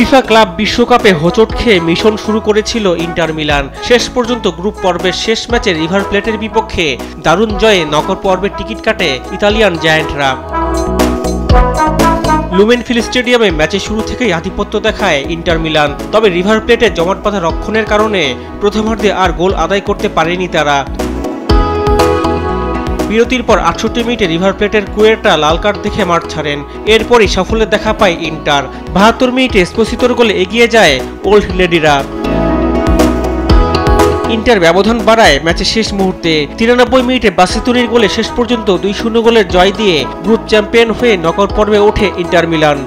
FIFA club বিশ্বকাপে হোঁচট খেয়ে মিশন শুরু করেছিল ইন্টার মিলান। শেষ পর্যন্ত গ্রুপ পর্বের শেষ ম্যাচে রিভার প্লেটের বিপক্ষে দারুণ জয়ে নকআউট পর্বের টিকিট কাটে ইতালিয়ান জায়ান্টরা। লুমেনফিল্ড স্টেডিয়ামে ম্যাচের শুরু থেকেই আধিপত্য দেখায় ইন্টার মিলান। তবে রিভার প্লেটে জমাট বাঁধা রক্ষণের কারণে প্রথমার্ধে আর গোল আদায় করতে পারেনি তারা। বিরতির পর ৬৮ মিনিটে রিভার প্লেটের কুয়ের্টা লাল কার্ড দেখে মাঠ ছাড়েন। এরপরই সাফল্যের দেখা পায় ইন্টার। ৭২ মিনিটে এসপোসিতোর গোলে এগিয়ে যায় ওল্ড লেডিরা। ইন্টার ব্যবধান বাড়ায় ম্যাচের শেষ মুহূর্তে। ৯৩ মিনিটে বাসিতুনির গোলে শেষ পর্যন্ত ২-০ গোলের জয় দিয়ে গ্রুপ চ্যাম্পিয়ন হয়ে নকআউট পর্বে ওঠে ইন্টার মিলান।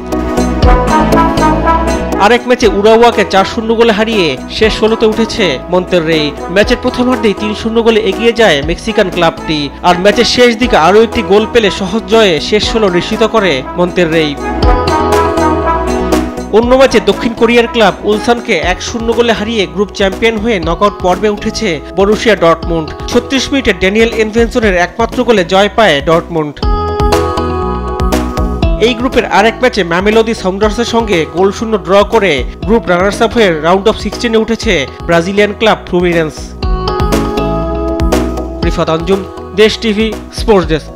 আরেক ম্যাচে উরাওয়াকে ৪-০ গোলে হারিয়ে শেষ ১৬তে উঠেছে মন্তেররেই। ম্যাচের প্রথমার্ধেই ৩-০ গোলে এগিয়ে যায় মেক্সিকান ক্লাবটি। আর ম্যাচের শেষ দিকে আরও একটি গোল পেলে সহজ জয়ে শেষ ১৬ নিশ্চিত করে মন্তেররেই। অন্য ম্যাচে দক্ষিণ কোরিয়ার ক্লাব উলসানকে ১-০ গোলে হারিয়ে গ্রুপ চ্যাম্পিয়ন হয়ে নকআউট পর্বে উঠেছে বরুসিয়া ডর্টমুন্ড। ৩৬ মিনিটে ড্যানিয়েল এনভেনসনের একমাত্র গোলে জয় পায় ডর্টমুন্ড। এই গ্রুপের আরেক ম্যাচে ম্যামেলোদি সাউন্ডার্সের সঙ্গে গোলশূন্য ড্র করে গ্রুপ রানার্স আপ হয়ে রাউন্ড অফ 16-এ উঠেছে Brazilian club Fluminense. Rifat Anjum, দেশ টিভি, স্পোর্টস ডেস্ক।